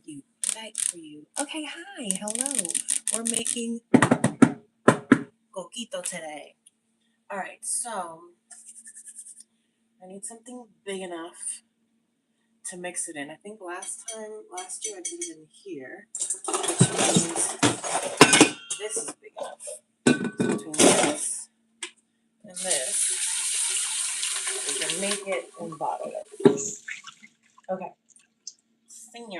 for you. Light for you. Okay, hi, hello. We're making Coquito today. All right, so I need something big enough to mix it in. I think last year I did it in here, which means this is big enough. So between this and this, we can make it and bottle it. Okay. So, put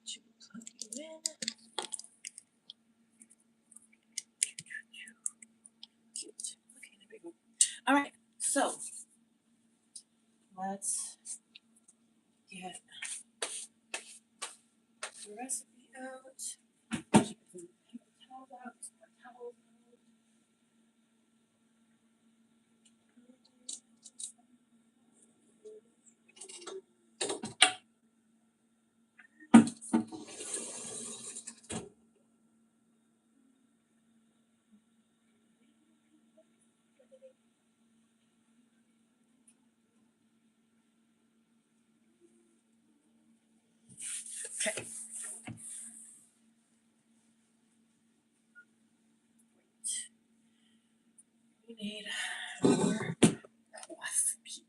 you plug you in. Cute. Okay, there we go. All right, so let's get the recipe out. Get the paper towels out. Our towels out. Okay. We need more recipe.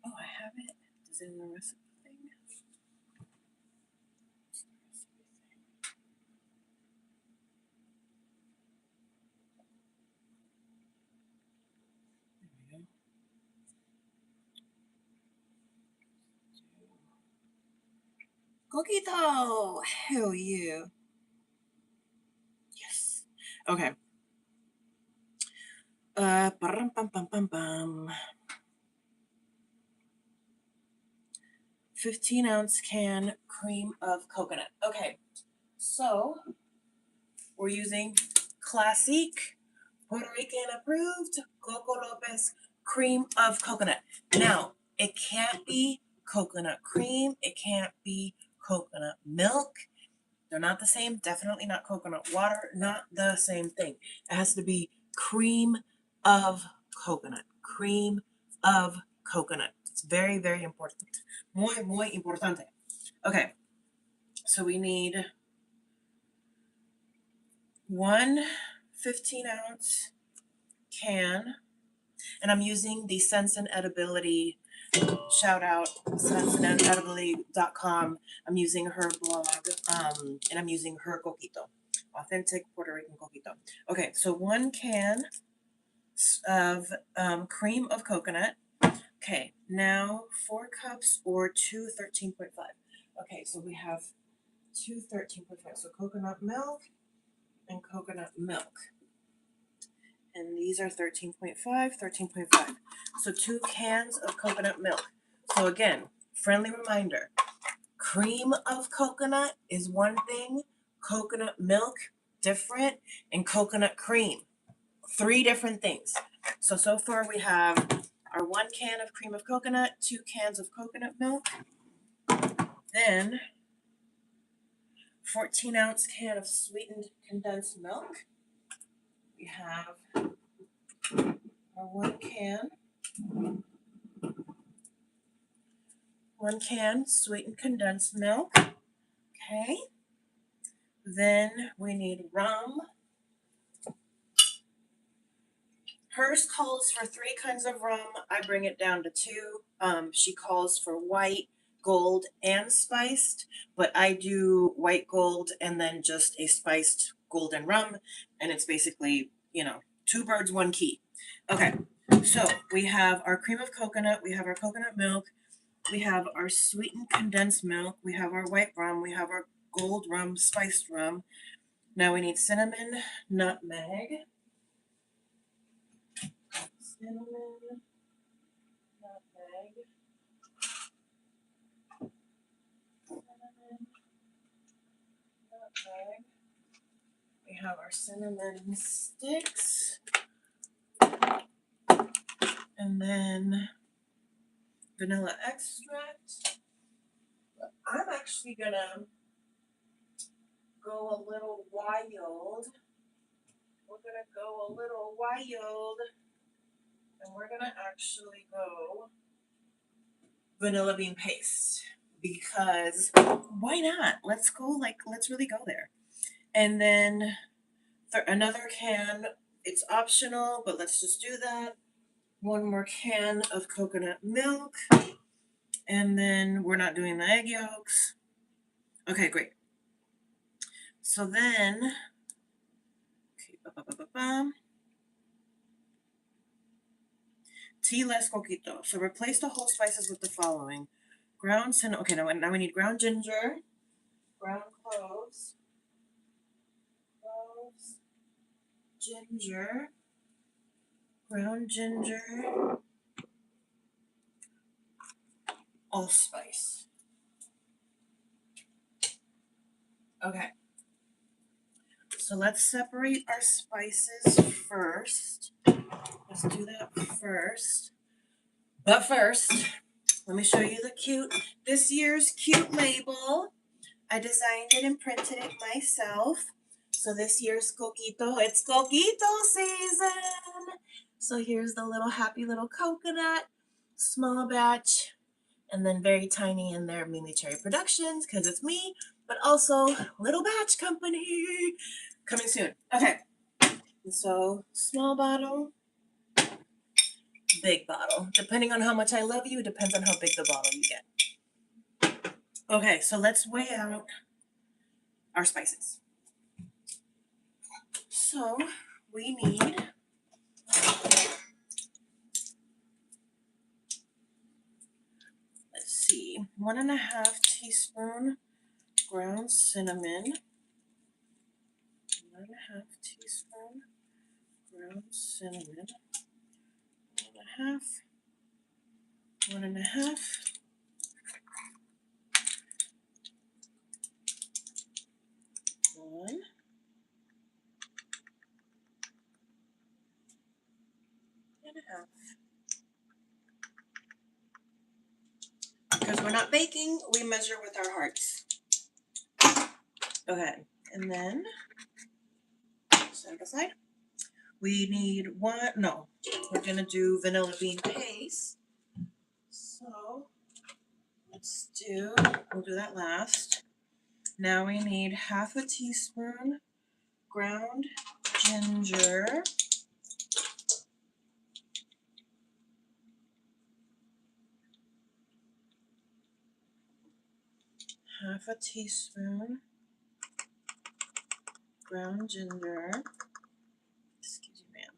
Oh, I have it. Is it in the recipe thing? There we go. Coquito! Hell yeah. Yes. Okay. Pam, pam, pam, pam, pam. 15-ounce can cream of coconut. Okay, so we're using classic Puerto Rican approved Coco Lopez cream of coconut. Now, it can't be coconut cream. It can't be coconut milk. They're not the same. Definitely not coconut water. Not the same thing. It has to be cream of coconut. Cream of coconut. It's very, very important. Muy, muy importante. Okay. So we need one 15-ounce can, and I'm using the Sense and Edibility, shout out senseandedibility.com. I'm using her blog, and I'm using her coquito, authentic Puerto Rican coquito. Okay, so 1 can of cream of coconut. Okay, now 4 cups or 2 13.5. Okay, so we have 2 13.5. So coconut milk and coconut milk. And these are 13.5, 13.5. So 2 cans of coconut milk. So again, friendly reminder, cream of coconut is one thing, coconut milk different, and coconut cream, 3 different things. So far we have our 1 can of cream of coconut, 2 cans of coconut milk, then 14-ounce can of sweetened condensed milk. We have our 1 can sweetened condensed milk. Okay. Then we need rum. Hers calls for 3 kinds of rum. I bring it down to 2. She calls for white, gold, and spiced, but I do white gold and then just a spiced golden rum, and it's basically, 2 birds, 1 key. Okay, so we have our cream of coconut, we have our coconut milk, we have our sweetened condensed milk, we have our white rum, we have our gold rum, spiced rum. Now we need cinnamon, nutmeg, cinnamon, nutmeg, cinnamon, nutmeg. We have our cinnamon sticks, and then vanilla extract, actually gonna go a little wild. We're gonna go a little wild, and we're gonna actually go vanilla bean paste, because why not? Let's go, like, let's really go there. And then another can, it's optional, but let's just do that. One more can of coconut milk, and then we're not doing the egg yolks. Okay, great. So then, okay, tea less coquito. So replace the whole spices with the following: ground cinnamon. Okay, now we need ground ginger, ground cloves, ginger, ground ginger, allspice. Okay, so let's separate our spices first. Let's do that first. But first, let me show you this year's cute label. I designed it and printed it myself. So this year's Coquito, it's Coquito season. So here's the little happy little coconut, small batch, and then very tiny in there, MeMeCherry Productions, because it's me, but also little batch company coming soon. Okay, so small bottle, big bottle. Depending on how much I love you, depends on how big the bottle you get. Okay, so let's weigh out our spices. So we need, let's see, 1.5 teaspoon ground cinnamon, 1.5 teaspoon ground cinnamon, 1.5, 1.5, 1, and a half. Because we're not baking, we measure with our hearts. Okay, and then set it aside. We need we're gonna do vanilla bean paste. So we'll do that last. Now we need 1/2 teaspoon ground ginger, 1/2 teaspoon ground ginger. Excuse me, ma'am.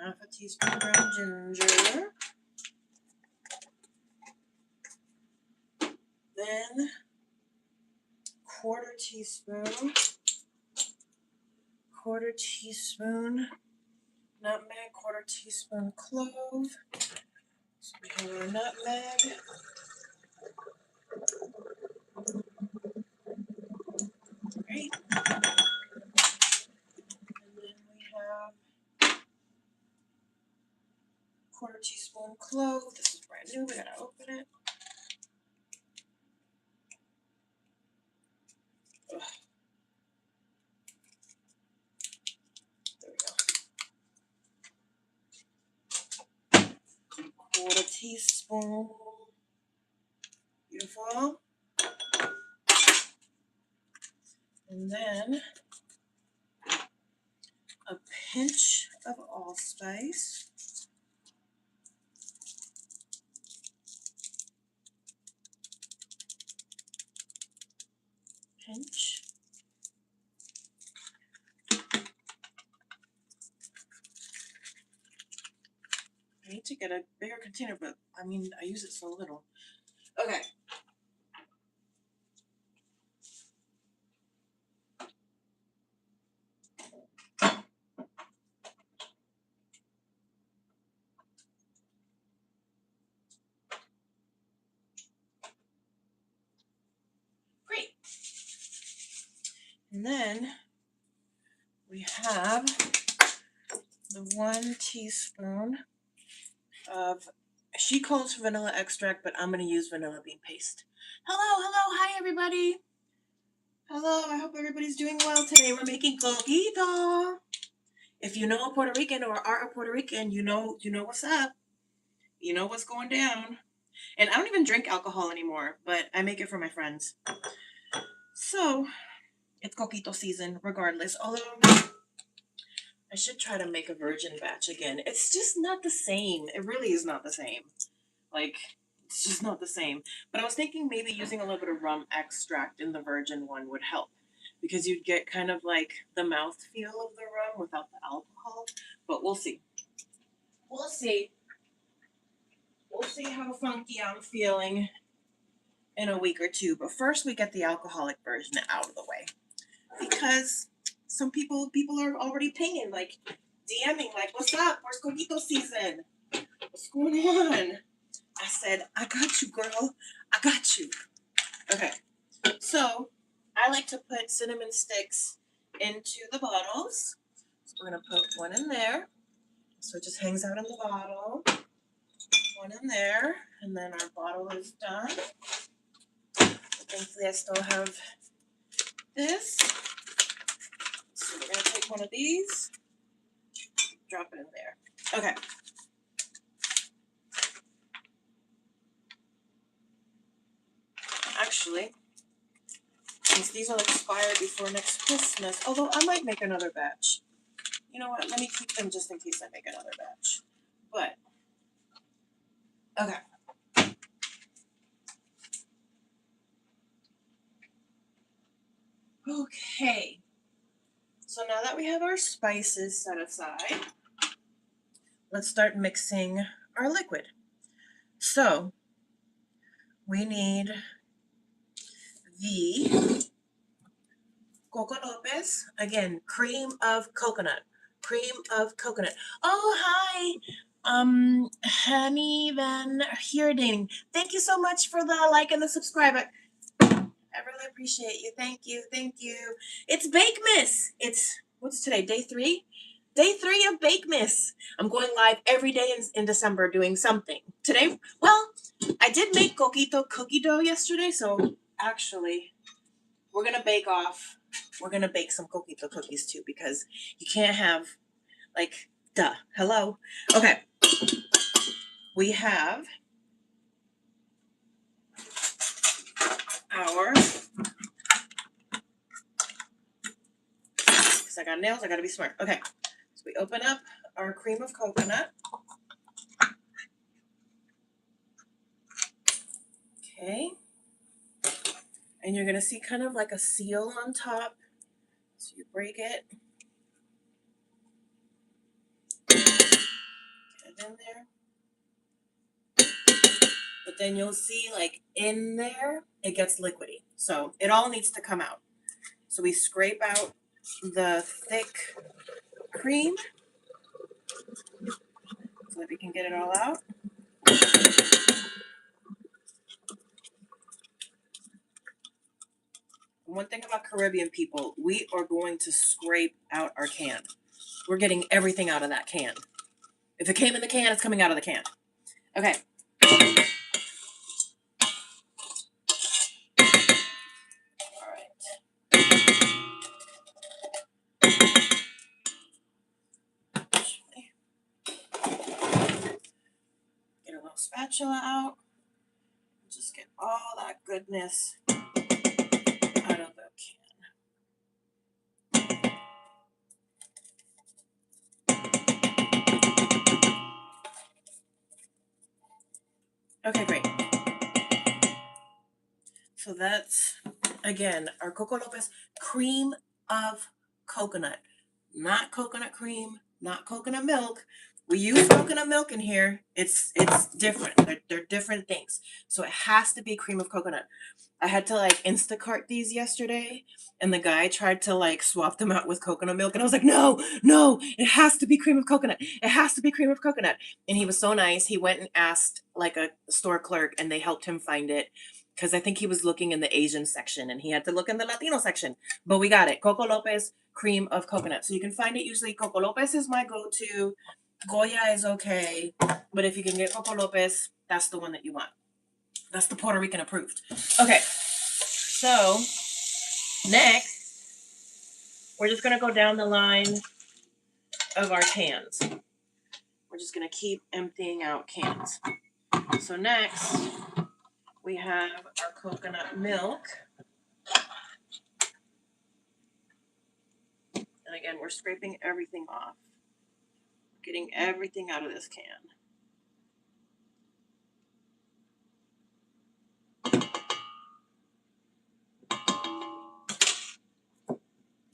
Half a teaspoon ground ginger. Then quarter teaspoon nutmeg, quarter teaspoon clove. So we have our nutmeg. Great. And then we have quarter teaspoon clove. This is brand new. We gotta open it. Ugh. There we go. Quarter teaspoon. Beautiful. And then a pinch of allspice. Pinch. I need to get a bigger container, but I mean, I use it so little. Okay. Great. And then we have 1 teaspoon of, she calls vanilla extract, but I'm going to use vanilla bean paste. Hello, hi everybody. Hello, I hope everybody's doing well. Today we're making coquito. If you know a Puerto Rican or are a Puerto Rican, you know what's up. You know what's going down. And I don't even drink alcohol anymore, but I make it for my friends. So, it's coquito season regardless. Although, I should try to make a virgin batch again. It's just not the same. It really is not the same. Like, it's just not the same. But I was thinking maybe using a little bit of rum extract in the virgin one would help. Because you'd get kind of like the mouthfeel of the rum without the alcohol. But we'll see. We'll see. We'll see how funky I'm feeling in a week or two. But first we get the alcoholic version out of the way. Because some people are already pinging, like DMing, like, what's up? Where's coquito season? What's going on? I said, I got you, girl. I got you. Okay. So I like to put cinnamon sticks into the bottles. So we're going to put one in there. So it just hangs out in the bottle. One in there. And then our bottle is done. Thankfully, I still have this. So we're going to take one of these. Drop it in there. Okay. Actually, since these will expire before next Christmas, although I might make another batch. You know what? Let me keep them just in case I make another batch. But, okay. Okay. So now that we have our spices set aside, let's start mixing our liquid. So, we need the Coco Lopez. Again, cream of coconut. Cream of coconut. Oh, hi. Honey Van Heerding. Thank you so much for the like and the subscribe. I really appreciate you. Thank you. Thank you. It's Bakemas. It's, what's today? Day 3? Day 3 of Bakemas. I'm going live every day in December doing something. Today, well, I did make coquito cookie dough yesterday, so actually, we're going to bake off. We're going to bake some coquito cookies too, because you can't have, like, duh. Hello? Okay. We have our, because I got nails, I got to be smart. Okay. So we open up our cream of coconut. Okay. And you're going to see kind of like a seal on top. So you break it. Get it in there. But then you'll see, like, in there, it gets liquidy. So it all needs to come out. So we scrape out the thick cream so that we can get it all out. One thing about Caribbean people, we are going to scrape out our can. We're getting everything out of that can. If it came in the can, it's coming out of the can. Okay. All right. Get a little spatula out. Just get all that goodness out of the can. Okay, great. So that's, again, our Coco Lopez cream of coconut. Not coconut cream, not coconut milk. We use coconut milk in here. It's different. They're different things. So it has to be cream of coconut. I had to like Instacart these yesterday, and the guy tried to like swap them out with coconut milk, and I was like, no, it has to be cream of coconut. It has to be cream of coconut. And he was so nice. He went and asked like a store clerk, and they helped him find it. because I think he was looking in the Asian section and he had to look in the Latino section. But we got it. Coco Lopez cream of coconut. So you can find it usually. Coco Lopez is my go-to. Goya is okay. But if you can get Coco Lopez, that's the one that you want. That's the Puerto Rican approved. Okay. So next, we're just going to go down the line of our cans. We're just going to keep emptying out cans. So next, we have our coconut milk. And again, we're scraping everything off. Getting everything out of this can.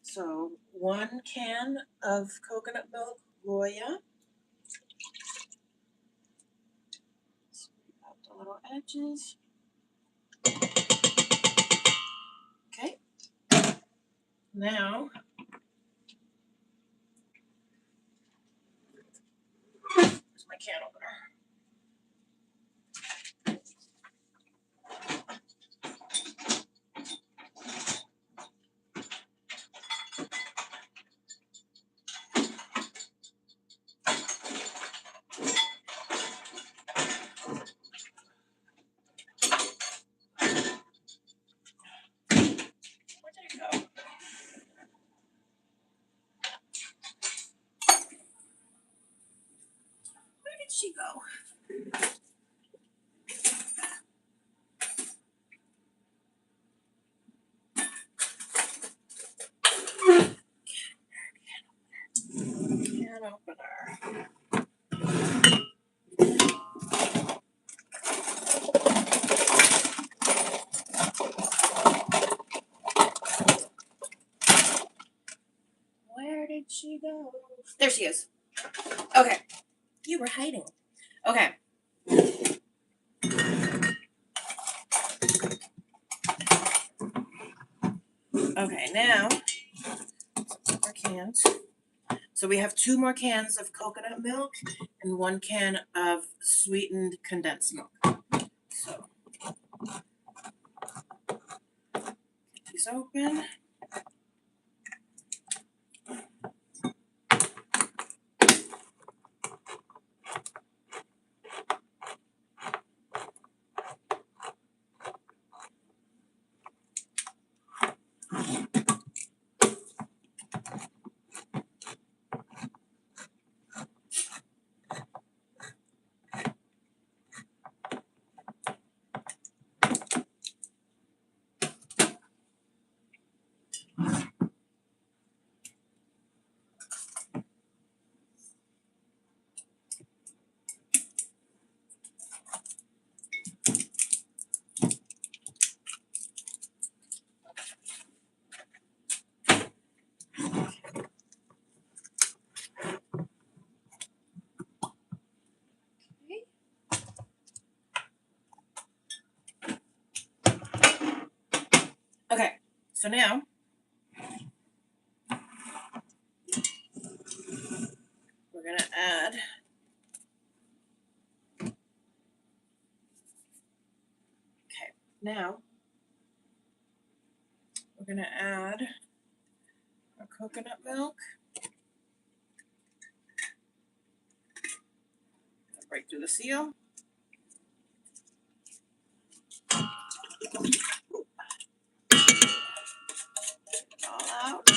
So 1 can of coconut milk, Goya. Scrape out the little edges. Okay. Now, where's my can opener? Where did it go? Where did she go? Can opener. Where did she go? There she is. Okay. You were hiding. Okay. Okay, now, our cans. So we have 2 more cans of coconut milk and 1 can of sweetened condensed milk. So, get these open. Okay, so now we're going to add now we're going to add our coconut milk. Break through the seal. All out.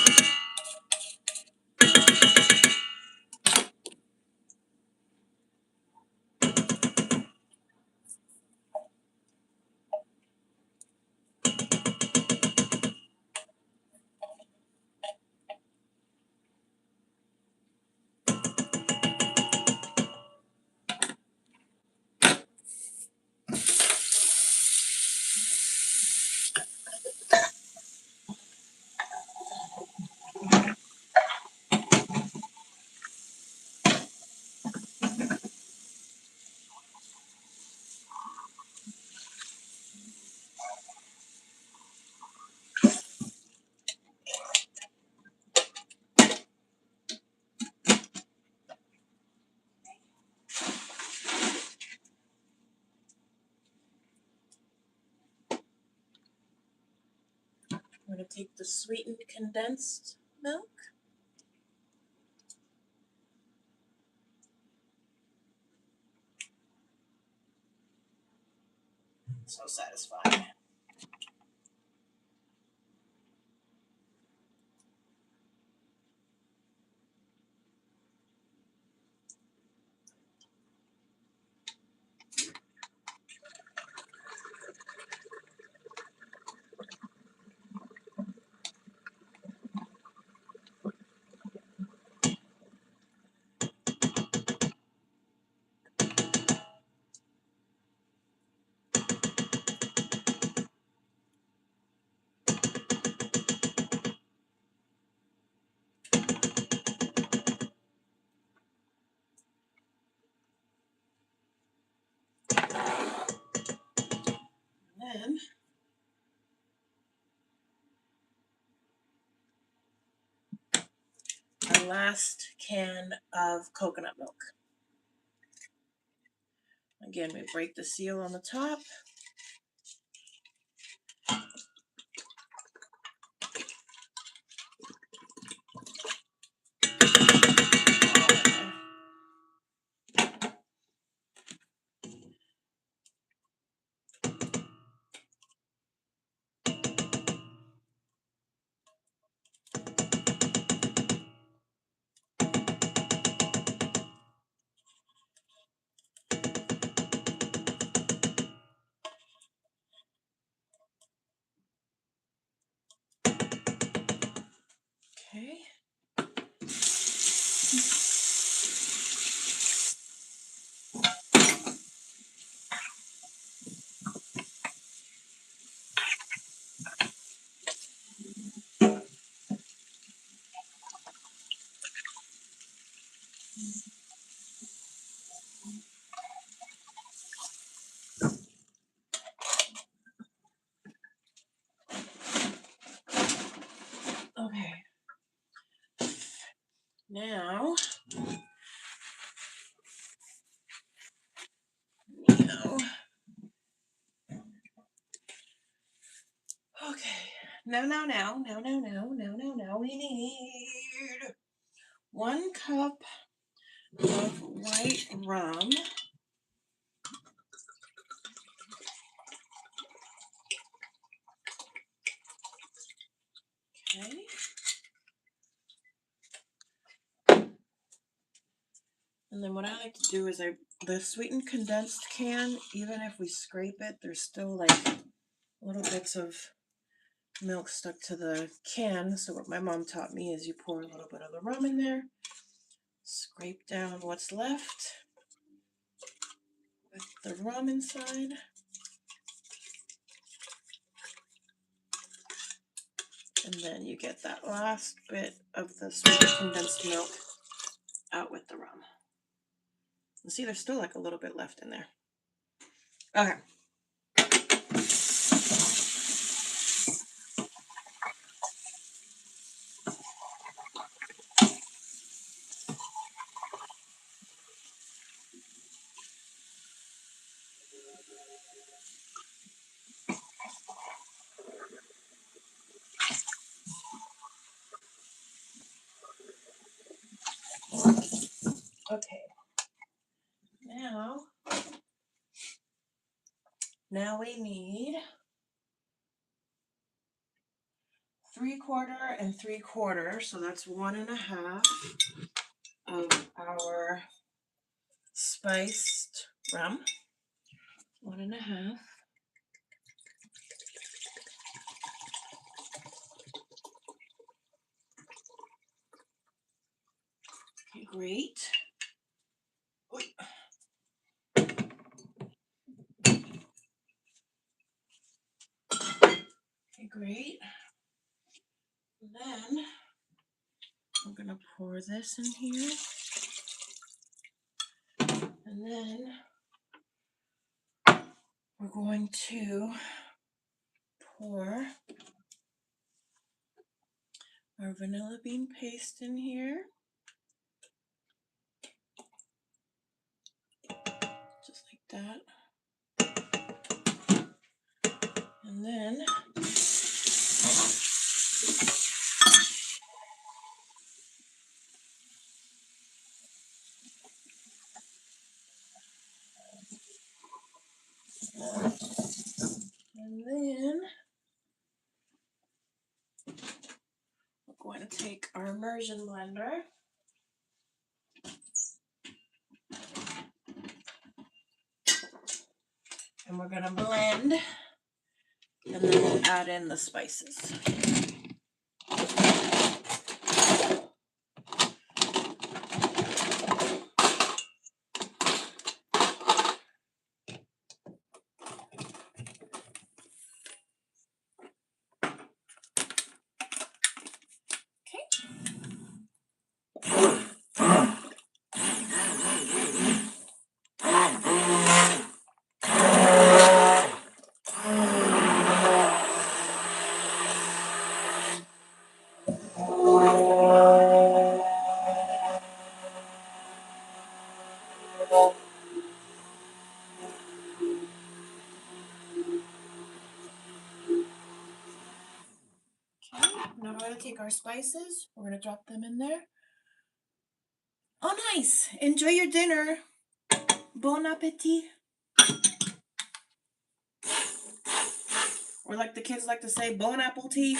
going to take the sweetened condensed milk. So satisfying. Then our last can of coconut milk. Again, we break the seal on the top. Okay. Okay. Now, okay. Now, we need 1 cup of white rum. Okay. And then what I like to do is the sweetened condensed can, even if we scrape it, there's still like little bits of milk stuck to the can. So what my mom taught me is you pour a little bit of the rum in there, scrape down what's left with the rum inside. And then you get that last bit of the sweetened condensed milk out with the rum. And see, there's still like a little bit left in there. Okay. Okay. Now we need 3/4 and 3/4, so that's 1.5 of our spiced rum. 1.5. Okay, great. Okay, great. And then I'm going to pour this in here. And then we're going to pour our vanilla bean paste in here. Just like that. And then And then we're going to take our immersion blender. And we're going to blend. And then we'll add in the spices. Now we're going to take our spices. We're going to drop them in there. Oh, nice. Enjoy your dinner. Bon appetit. Or like the kids like to say, bon apple tea.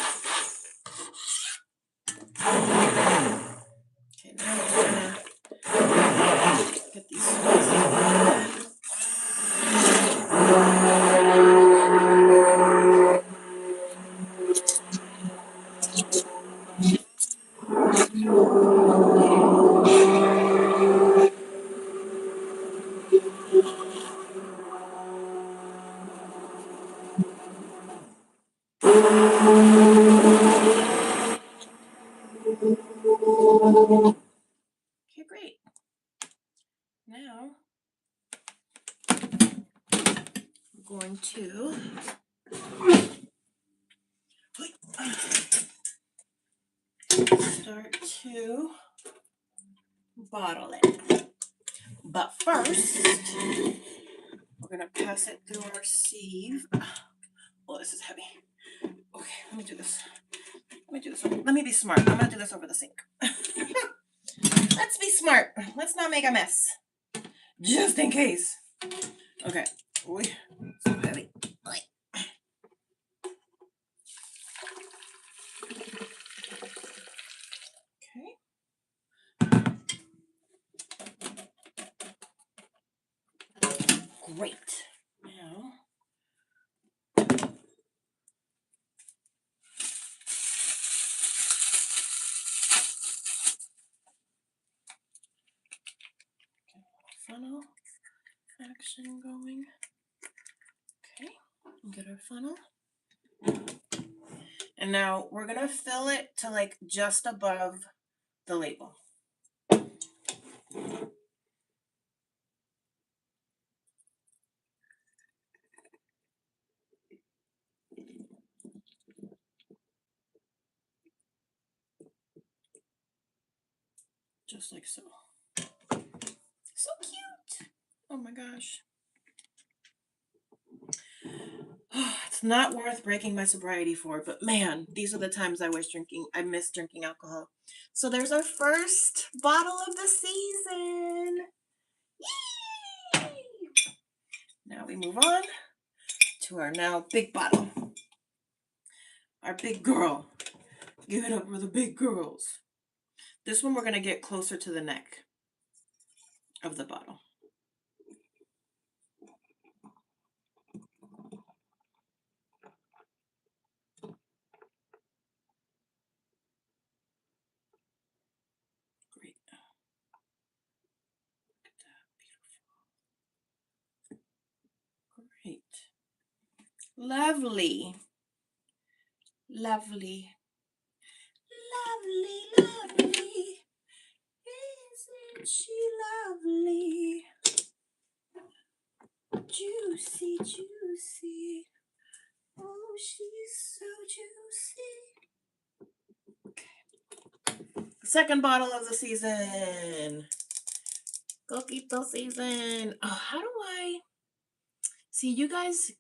Okay, now we're going to get these spices. Okay, great. Now I'm going to start to bottle it. But first, we're going to pass it through our sieve. Oh, this is heavy. Okay, let me do this. Let me be smart. I'm going to do this over the sink. Let's be smart. Let's not make a mess. Just in case. Okay. Ooh, so heavy. Okay. Great. Now, funnel action going. Okay, get our funnel. And now we're going to fill it to like just above the label. Just like so. So cute. Oh my gosh. It's not worth breaking my sobriety for, but man, these are the times I miss drinking alcohol. So there's our first bottle of the season. Yay! Now we move on to our now big bottle. Our big girl. Give it up for the big girls. This one we're going to get closer to the neck of the bottle. Great. Look at that. Beautiful. Great. Lovely. Lovely. Lovely, lovely. Isn't she lovely? Juicy, juicy. Oh, she's so juicy. Okay. Second bottle of the season. Coquito season. Oh, how do I see you guys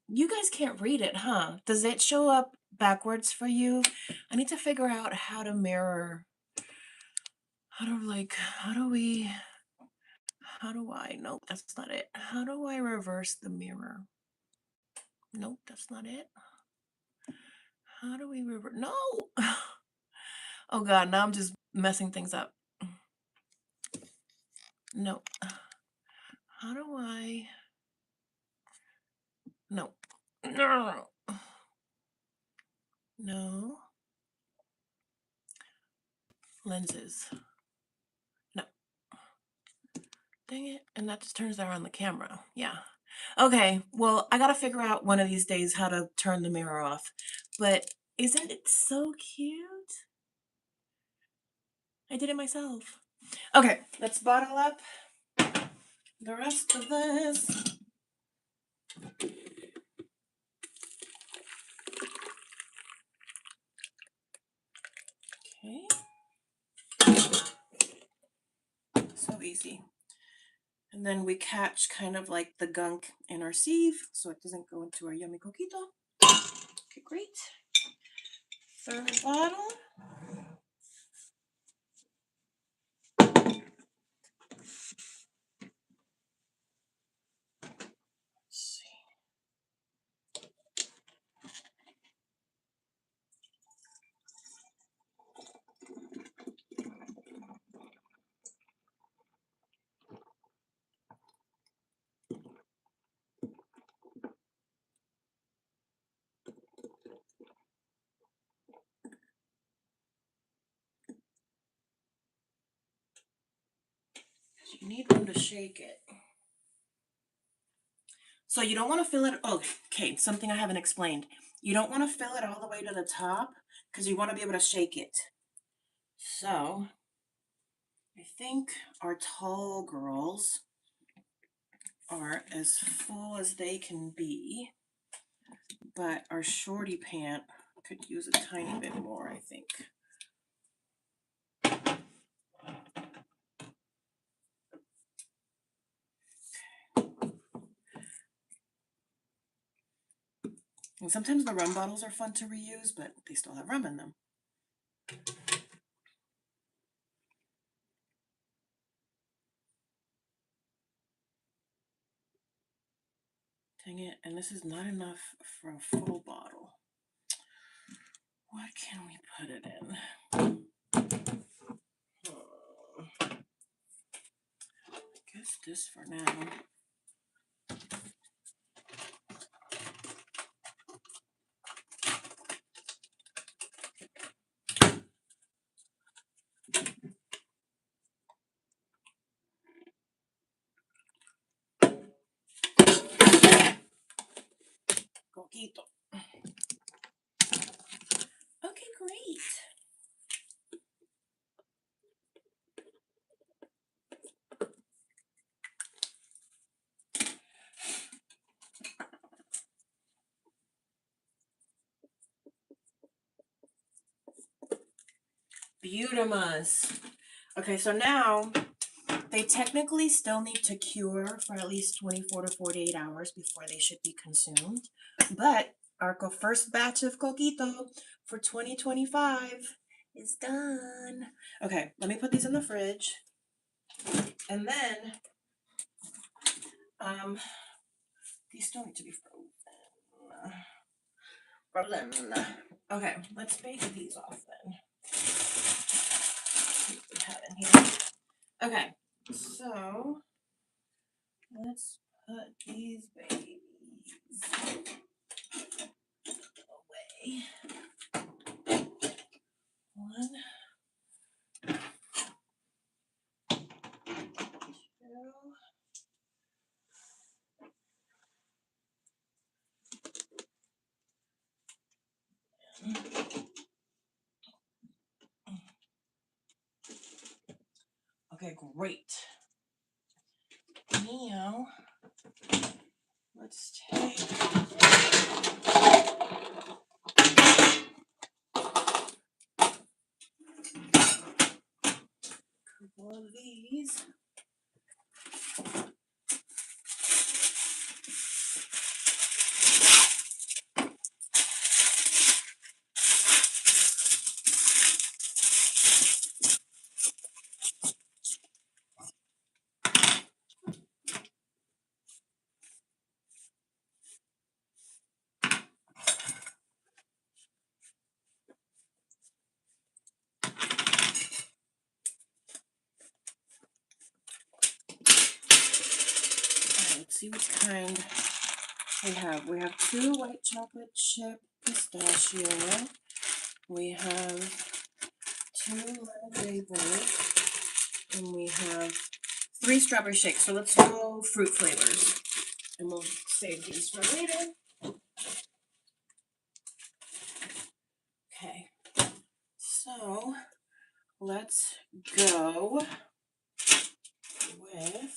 can't read it, huh? Does it show up backwards for you? I need to figure out how to mirror. Nope, that's not it. How do I reverse the mirror? Nope, that's not it. How do we revert? No! Oh God, now I'm just messing things up. No. How do I? No. No. No. Lenses. No. Dang it. And that just turns that on the camera. Yeah. Okay. Well, I got to figure out one of these days how to turn the mirror off. But isn't it so cute? I did it myself. Okay. Let's bottle up the rest of this. Okay. So easy. And then we catch kind of like the gunk in our sieve so it doesn't go into our yummy coquito. Okay, great. Third bottle. Let's see. You need room to shake it. So you don't want to fill it. Oh, okay, something I haven't explained. You don't want to fill it all the way to the top because you want to be able to shake it. So I think our tall girls are as full as they can be, but our shorty pant could use a tiny bit more, I think. And sometimes the rum bottles are fun to reuse, but they still have rum in them. Dang it, and this is not enough for a full bottle. What can we put it in? I guess this for now. Coquito. Okay, great. Beautimus. Okay, so now they technically still need to cure for at least 24 to 48 hours before they should be consumed. But our first batch of Coquito for 2025 is done. Okay, let me put these in the fridge. And then, these still need to be frozen. Okay, let's bake these off then. We have in here. Okay, so let's put these babies away. One, two. Okay, great. Now, let's take a couple of these. let's see which kind we have. We have 2 white chocolate chip pistachio. We have 2 lemon daybreak. And we have 3 strawberry shakes. So let's go fruit flavors. And we'll save these for later. Okay. So let's go with,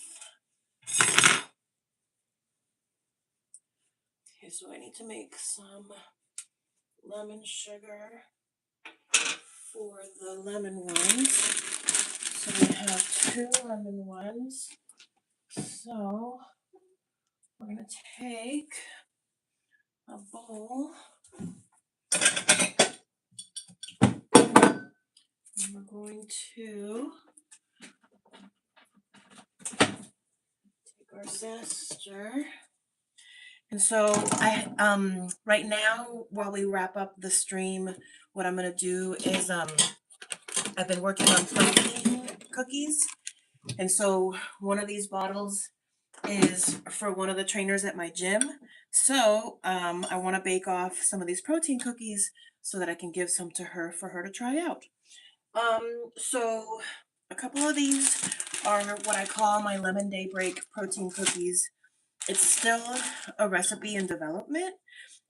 okay, so I need to make some lemon sugar for the lemon ones. So we have 2 lemon ones. So we're going to take a bowl and we're going to take our zester. And so right now, while we wrap up the stream, what I'm gonna do is I've been working on protein cookies. And so one of these bottles is for one of the trainers at my gym. So I want to bake off some of these protein cookies so that I can give some to her for her to try out. So a couple of these are what I call my lemon daybreak protein cookies. It's still a recipe in development.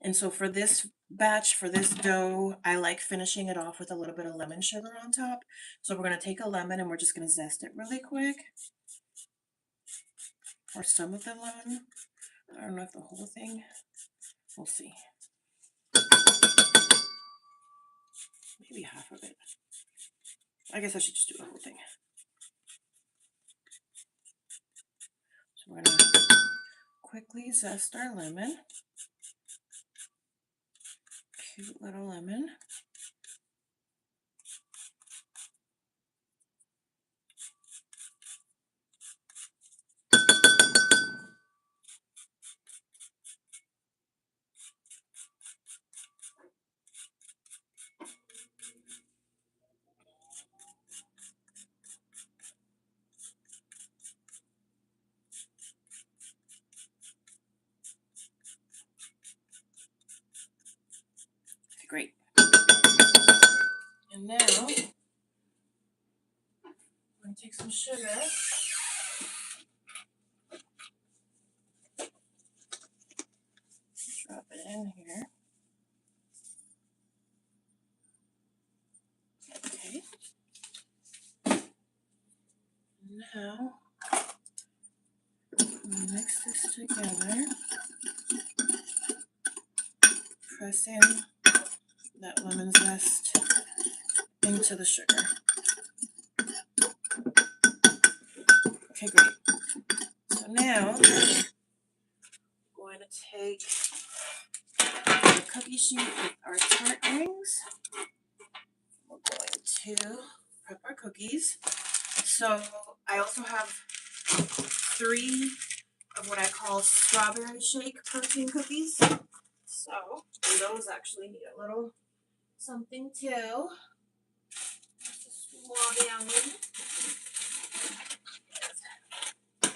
And so for this batch, for this dough, I like finishing it off with a little bit of lemon sugar on top. So we're going to take a lemon and we're just going to zest it really quick. Or some of the lemon. I don't know if the whole thing. We'll see. Maybe half of it. I guess I should just do the whole thing. So we're going to quickly zest our lemon. Cute little lemon. Okay, great. And now I'm going to take some sugar. Drop it in here. Okay. Now, mix this together. Press in that lemon zest into the sugar. Okay, great. So now, I'm going to take the cookie sheet with our tart rings. We're going to prep our cookies. So I also have 3 of what I call strawberry shake protein cookies. So, and those actually need a little something too. Just swab down.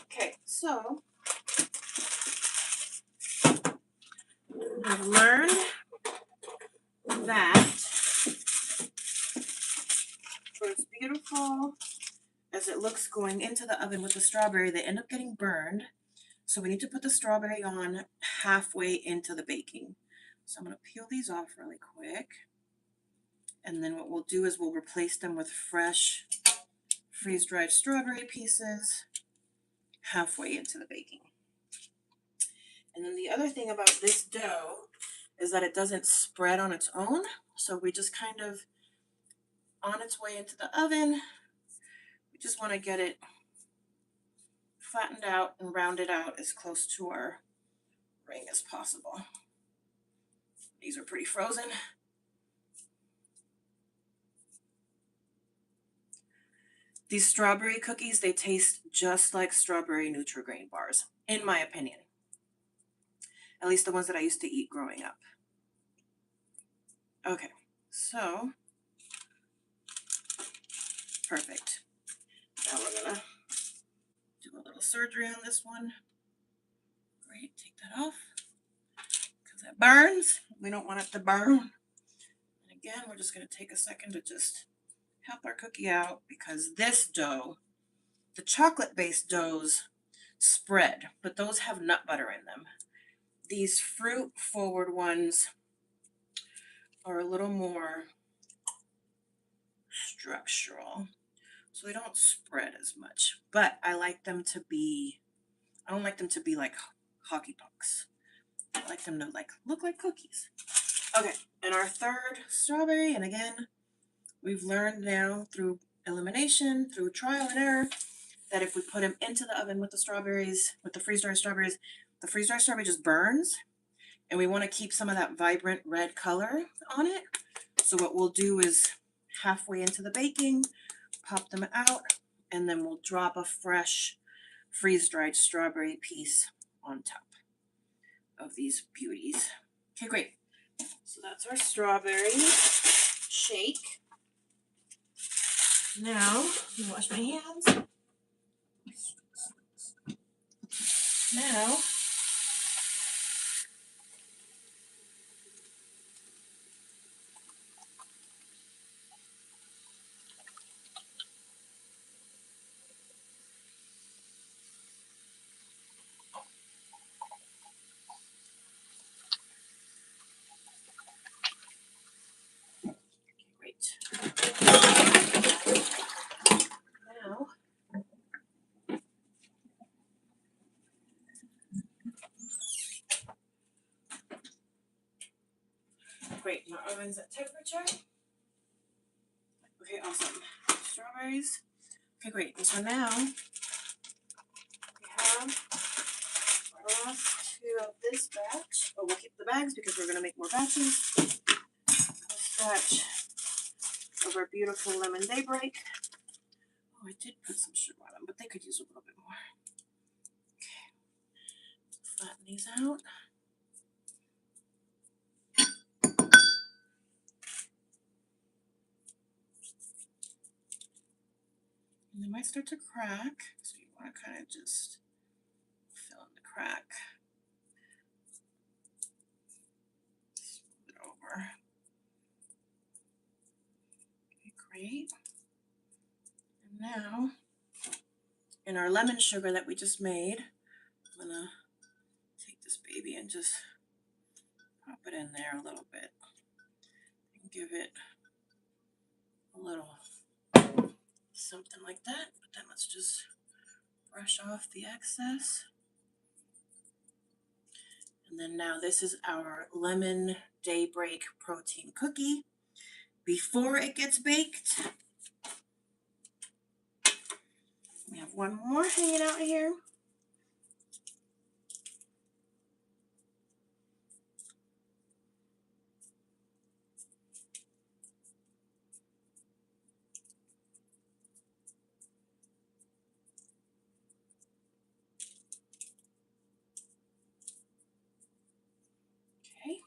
Okay, so I've learned that for as beautiful as it looks going into the oven with the strawberry, they end up getting burned. So we need to put the strawberry on halfway into the baking. So I'm going to peel these off really quick. And then what we'll do is we'll replace them with fresh freeze-dried strawberry pieces halfway into the baking. And then the other thing about this dough is that it doesn't spread on its own. So we just kind of, on its way into the oven, we just want to get it flattened out and rounded out as close to our ring as possible. These are pretty frozen. These strawberry cookies, they taste just like strawberry Nutri-Grain bars, in my opinion. At least the ones that I used to eat growing up. Okay, so, perfect. Now we're gonna do a little surgery on this one. off because it burns. We don't want it to burn. And again, we're just going to take a second to just help our cookie out because this dough, the chocolate-based doughs spread, but those have nut butter in them. These fruit-forward ones are a little more structural, so they don't spread as much. But I like them to be, I don't like them to be like hockey pucks. I like them to look like cookies. Okay, and our third strawberry, and again, we've learned now through elimination, through trial and error, that if we put them into the oven with the strawberries, with the freeze-dried strawberries, the freeze-dried strawberry just burns, and we want to keep some of that vibrant red color on it. So what we'll do is halfway into the baking, pop them out, and then we'll drop a fresh freeze-dried strawberry piece on top of these beauties. Okay, great. So that's our strawberry shake. Now, let me wash my hands. Now, great. Now, great. My oven's at temperature. Okay, awesome. Strawberries. Okay, great. And so now we have our last two of this batch. Oh, we'll keep the bags because we're going to make more batches. This batch of our beautiful lemon daybreak. Oh, I did put some sugar on them, but they could use a little bit more. Okay. Flatten these out. And they might start to crack, so you want to kind of just fill in the crack. Smooth it over. Okay, great. And now, in our lemon sugar that we just made, I'm going to take this baby and just pop it in there a little bit and give it a little something like that. But then let's just brush off the excess. And then now this is our lemon daybreak protein cookie. Before it gets baked, we have one more hanging out here. Okay,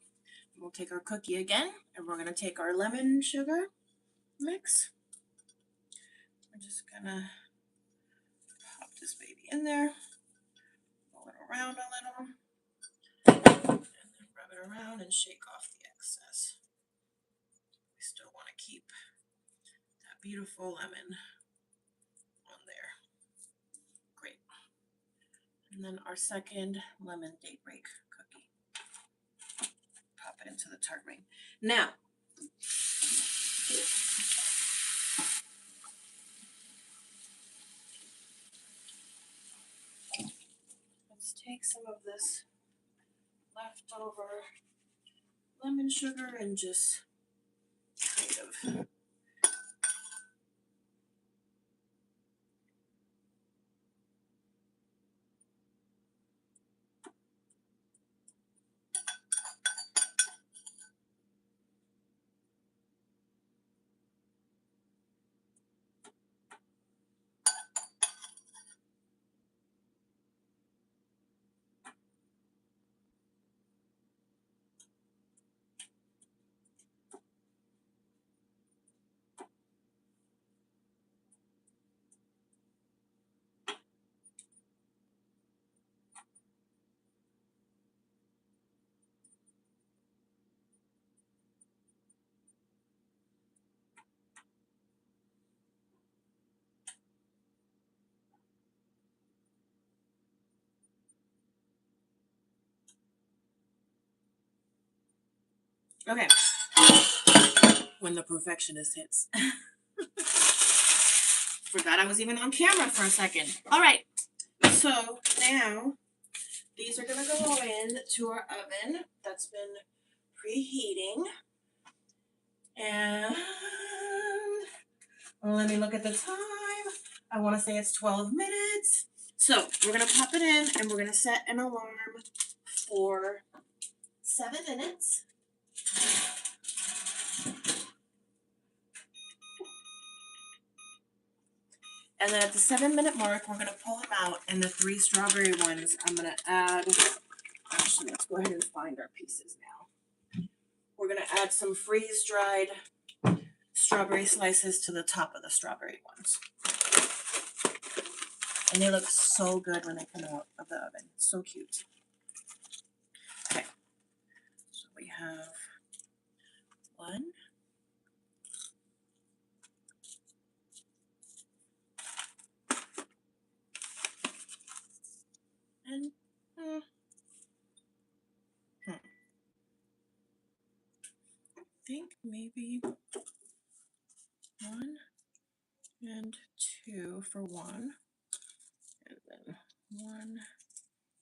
we'll take our cookie again, and we're going to take our lemon sugar mix. We're just going to pop this baby in there, roll it around a little, and then rub it around and shake off the excess. We still want to keep that beautiful lemon on there. Great. And then our second lemon daybreak cookie. Pop it into the tart ring. Now, let's take some of this leftover lemon sugar and just kind of Okay. When the perfectionist hits. Forgot I was even on camera for a second. All right. So now these are going to go in to our oven that's been preheating. And let me look at the time. I want to say it's 12 minutes. So we're going to pop it in and we're going to set an alarm for 7 minutes. And then at the 7-minute mark, we're going to pull them out. And the 3 strawberry ones, I'm going to add, actually, let's go ahead and find our pieces now. We're going to add some freeze-dried strawberry slices to the top of the strawberry ones. And they look so good when they come out of the oven. So cute. Okay. So we have 1. And I think maybe 1 and 2 for one, and then 1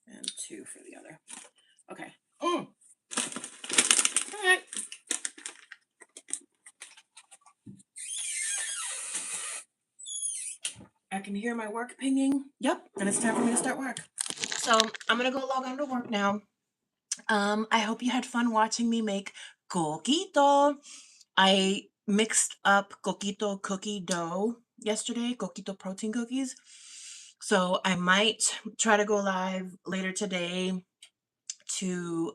and 2 for the other. Okay. All right. I can hear my work pinging. Yep, and it's time for me to start work. So I'm gonna go log on to work now. I hope you had fun watching me make coquito. I mixed up coquito cookie dough yesterday, coquito protein cookies. So I might try to go live later today to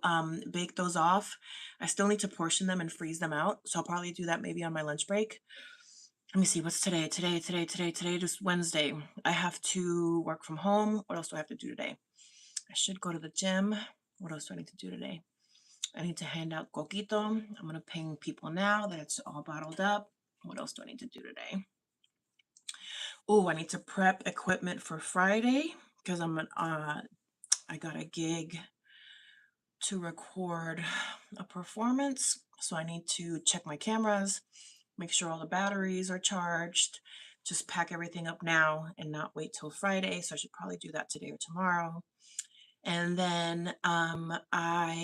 bake those off. I still need to portion them and freeze them out. So I'll probably do that maybe on my lunch break. Let me see, what's today? Today is Wednesday. I have to work from home. What else do I have to do today? I should go to the gym. What else do I need to do today? I need to hand out coquito. I'm going to ping people now that it's all bottled up. What else do I need to do today? Oh, I need to prep equipment for Friday because I got a gig to record a performance. So I need to check my cameras, make sure all the batteries are charged, just pack everything up now and not wait till Friday. So I should probably do that today or tomorrow. And then I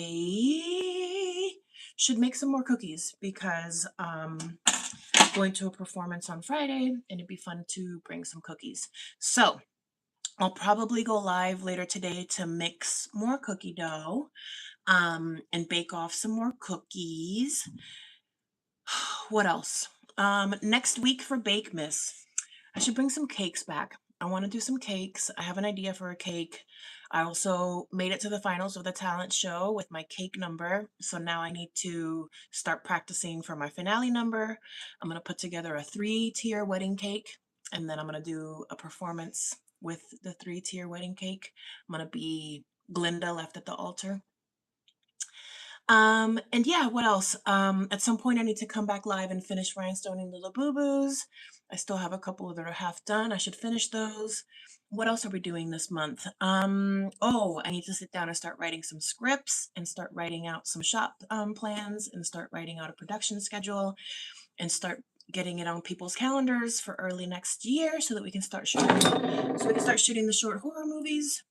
should make some more cookies because I'm going to a performance on Friday and it'd be fun to bring some cookies. So I'll probably go live later today to mix more cookie dough and bake off some more cookies. What else? Next week for Bakemas, I should bring some cakes back. I want to do some cakes. I have an idea for a cake. I also made it to the finals of the talent show with my cake number. So now I need to start practicing for my finale number. I'm going to put together a 3-tier wedding cake, and then I'm going to do a performance with the 3-tier wedding cake. I'm going to be Glinda left at the altar. And yeah, what else? At some point I need to come back live and finish rhinestoning the Labubu's. I still have a couple that are half done. I should finish those. What else are we doing this month? Oh, I need to sit down and start writing some scripts and start writing out some shop plans and start writing out a production schedule and start getting it on people's calendars for early next year so that we can start shooting the short horror movies.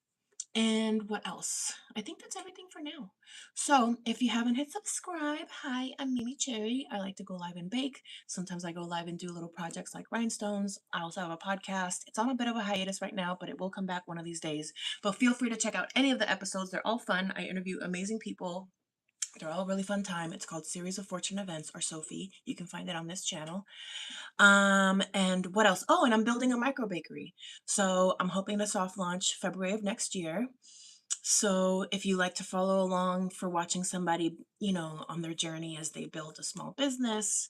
And what else? I think that's everything for now. So if you haven't hit subscribe, hi, I'm MeMeCherry. I like to go live and bake. Sometimes I go live and do little projects like rhinestones. I also have a podcast. It's on a bit of a hiatus right now, but it will come back one of these days. But feel free to check out any of the episodes. They're all fun. I interview amazing people. They're all a really fun time. It's called Series of Fortune Events, or Sophie. You can find it on this channel. And what else? Oh, and I'm building a micro bakery. So I'm hoping to soft launch February of next year. So if you like to follow along for watching somebody, on their journey as they build a small business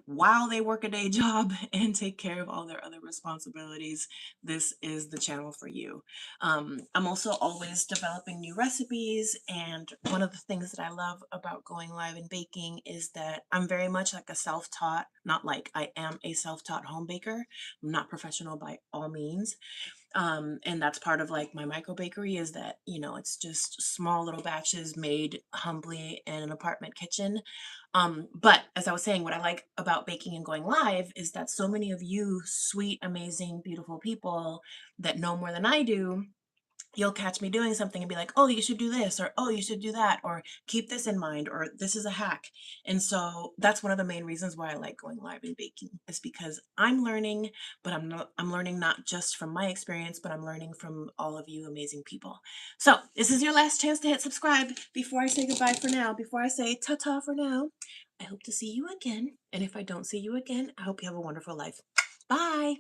while they work a day job and take care of all their other responsibilities, this is the channel for you. I'm also always developing new recipes, and one of the things that I love about going live and baking is that I'm very much like a self-taught, not like I am a self-taught home baker. I'm not professional by all means, And that's part of like my micro bakery, is that, you know, it's just small little batches made humbly in an apartment kitchen. But as I was saying, what I like about baking and going live is that so many of you sweet, amazing, beautiful people that know more than I do, you'll catch me doing something and be like, oh, you should do this, or oh, you should do that, or keep this in mind, or this is a hack. And so that's one of the main reasons why I like going live and baking, is because I'm learning, but I'm learning not just from my experience, but I'm learning from all of you amazing people. So this is your last chance to hit subscribe before I say goodbye for now, before I say ta-ta for now. I hope to see you again. And if I don't see you again, I hope you have a wonderful life. Bye.